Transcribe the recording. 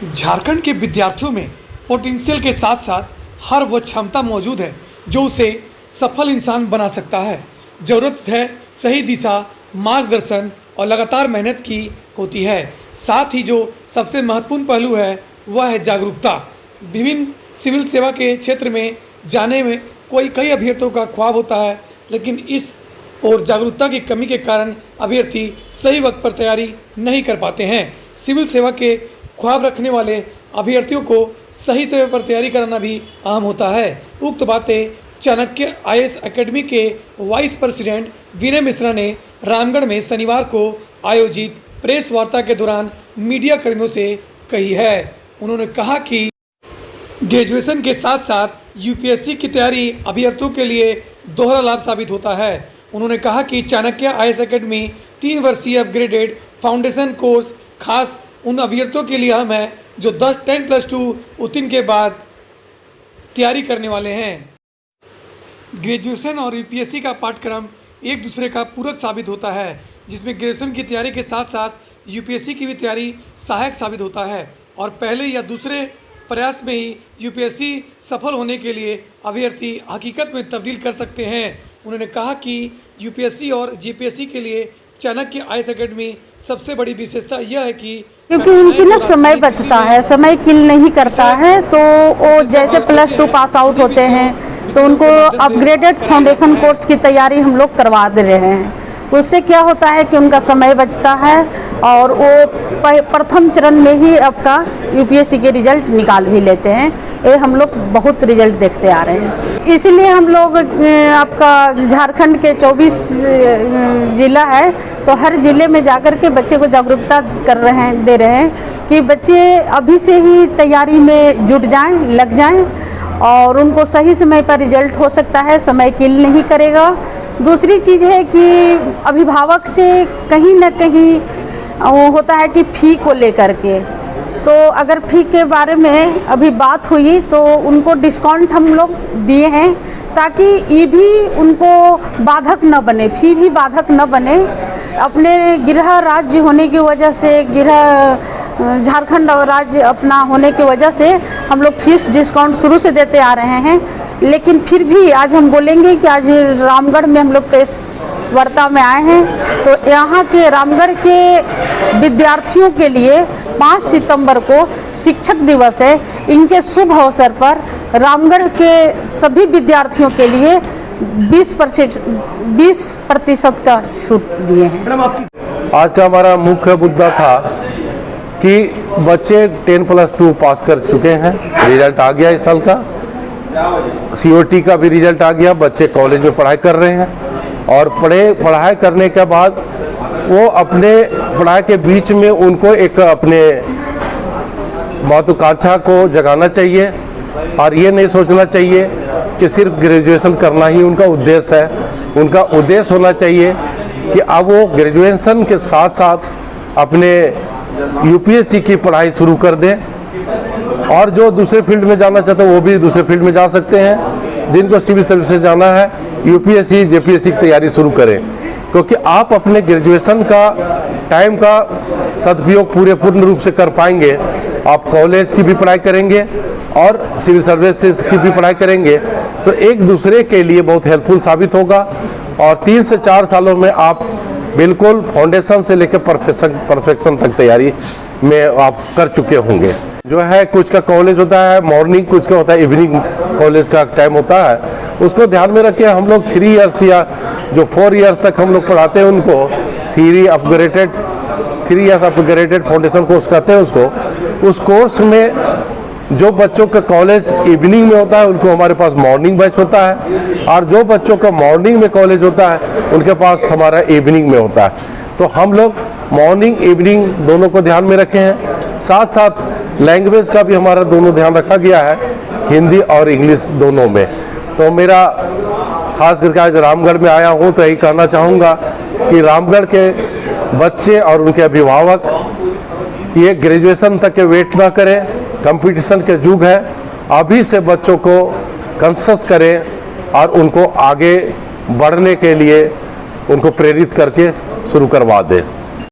झारखंड के विद्यार्थियों में पोटेंशियल के साथ साथ हर वो क्षमता मौजूद है जो उसे सफल इंसान बना सकता है। ज़रूरत है सही दिशा, मार्गदर्शन और लगातार मेहनत की होती है। साथ ही जो सबसे महत्वपूर्ण पहलू है वह है जागरूकता। विभिन्न सिविल सेवा के क्षेत्र में जाने में कई अभ्यर्थियों का ख्वाब होता है, लेकिन इस और जागरूकता की कमी के कारण अभ्यर्थी सही वक्त पर तैयारी नहीं कर पाते हैं। सिविल सेवा के ख्वाब रखने वाले अभ्यर्थियों को सही समय पर तैयारी कराना भी अहम होता है। उक्त बातें चाणक्य IAS एकेडमी के वाइस प्रेसिडेंट विनय मिश्रा ने रामगढ़ में शनिवार को आयोजित प्रेस वार्ता के दौरान मीडिया कर्मियों से कही है। उन्होंने कहा कि ग्रेजुएशन के साथ साथ UPSC की तैयारी अभ्यर्थियों के लिए दोहरा लाभ साबित होता है। उन्होंने कहा कि चाणक्य IAS एकेडमी 3 वर्षीय अपग्रेडेड फाउंडेशन कोर्स खास उन अभ्यर्थियों के लिए अहम है जो 10+2 उत्तीर्ण के बाद तैयारी करने वाले हैं। ग्रेजुएशन और UPSC का पाठ्यक्रम एक दूसरे का पूरक साबित होता है, जिसमें ग्रेजुएशन की तैयारी के साथ साथ UPSC की भी तैयारी सहायक साबित होता है और पहले या दूसरे प्रयास में ही UPSC सफल होने के लिए अभ्यर्थी हकीकत में तब्दील कर सकते हैं। उन्होंने कहा कि UPSC और GPSC के लिए चाणक्य IAS एकेडमी सबसे बड़ी विशेषता यह है कि क्योंकि उनकी ना समय बचता है, समय किल नहीं करता है, तो वो जैसे +2 पास आउट होते हैं तो उनको अपग्रेडेड फाउंडेशन कोर्स की तैयारी हम लोग करवा दे रहे हैं। उससे क्या होता है कि उनका समय बचता है और वो प्रथम चरण में ही आपका UPSC के रिजल्ट निकाल भी लेते हैं। ये हम लोग बहुत रिजल्ट देखते आ रहे हैं। इसलिए हम लोग आपका झारखंड के 24 ज़िला है, तो हर ज़िले में जाकर के बच्चे को जागरूकता दे रहे हैं कि बच्चे अभी से ही तैयारी में जुट जाएं, लग जाएं और उनको सही समय पर रिजल्ट हो सकता है, समय किल नहीं करेगा। दूसरी चीज़ है कि अभिभावक से कहीं ना कहीं वो होता है कि फ़ी को लेकर के, तो अगर फ़ी के बारे में अभी बात हुई तो उनको डिस्काउंट हम लोग दिए हैं ताकि ये भी उनको बाधक न बने, फ़ी भी बाधक न बने। अपने गृह राज्य होने की वजह से, गृह झारखंड और राज्य अपना होने की वजह से हम लोग फीस डिस्काउंट शुरू से देते आ रहे हैं, लेकिन फिर भी आज हम बोलेंगे कि आज रामगढ़ में हम लोग प्रेस वार्ता में आए हैं, तो यहाँ के रामगढ़ के विद्यार्थियों के लिए 5 सितंबर को शिक्षक दिवस है। इनके शुभ अवसर पर रामगढ़ के सभी विद्यार्थियों के लिए 20% का छूट दिए हैं। आज का हमारा मुख्य मुद्दा था कि बच्चे 10+2 पास कर चुके हैं, रिजल्ट आ गया इस साल का, COT का भी रिजल्ट आ गया। बच्चे कॉलेज में पढ़ाई कर रहे हैं और पढ़ाई करने के बाद वो अपने पढ़ाई के बीच में उनको एक अपने महत्वाकांक्षा को जगाना चाहिए और ये नहीं सोचना चाहिए कि सिर्फ ग्रेजुएशन करना ही उनका उद्देश्य है। उनका उद्देश्य होना चाहिए कि अब वो ग्रेजुएशन के साथ साथ अपने UPSC की पढ़ाई शुरू कर दें और जो दूसरे फील्ड में जाना चाहते हैं वो भी दूसरे फील्ड में जा सकते हैं। जिनको सिविल सर्विस से जाना है UPSC JPSC की तैयारी शुरू करें, क्योंकि आप अपने ग्रेजुएशन का टाइम का सदुपयोग पूर्ण रूप से कर पाएंगे। आप कॉलेज की भी पढ़ाई करेंगे और सिविल सर्विसेज की भी पढ़ाई करेंगे, तो एक दूसरे के लिए बहुत हेल्पफुल साबित होगा और 3 से 4 सालों में आप बिल्कुल फाउंडेशन से लेकर परफेक्शन तक तैयारी में आप कर चुके होंगे। जो है कुछ का कॉलेज होता है मॉर्निंग, कुछ का होता है इवनिंग कॉलेज का टाइम होता है, उसको ध्यान में रख के हम लोग 3 इयर्स या जो 4 इयर्स तक हम लोग पढ़ाते हैं उनको 3 इयर्स अपग्रेडेड फाउंडेशन कोर्स कहते हैं उसको। उस कोर्स में जो बच्चों का कॉलेज इवनिंग में होता है उनको हमारे पास मॉर्निंग बैच होता है और जो बच्चों का मॉर्निंग में कॉलेज होता है उनके पास हमारा इवनिंग में होता है। तो हम लोग मॉर्निंग इवनिंग दोनों को ध्यान में रखे हैं। साथ साथ लैंग्वेज का भी हमारा दोनों ध्यान रखा गया है, हिंदी और इंग्लिश दोनों में। तो मेरा खास करके आज रामगढ़ में आया हूँ तो यही कहना चाहूँगा कि रामगढ़ के बच्चे और उनके अभिभावक ये ग्रेजुएशन तक के वेट ना करें, कंपटीशन के युग है, अभी से बच्चों को कंसस करें और उनको आगे बढ़ने के लिए उनको प्रेरित करके शुरू करवा दें।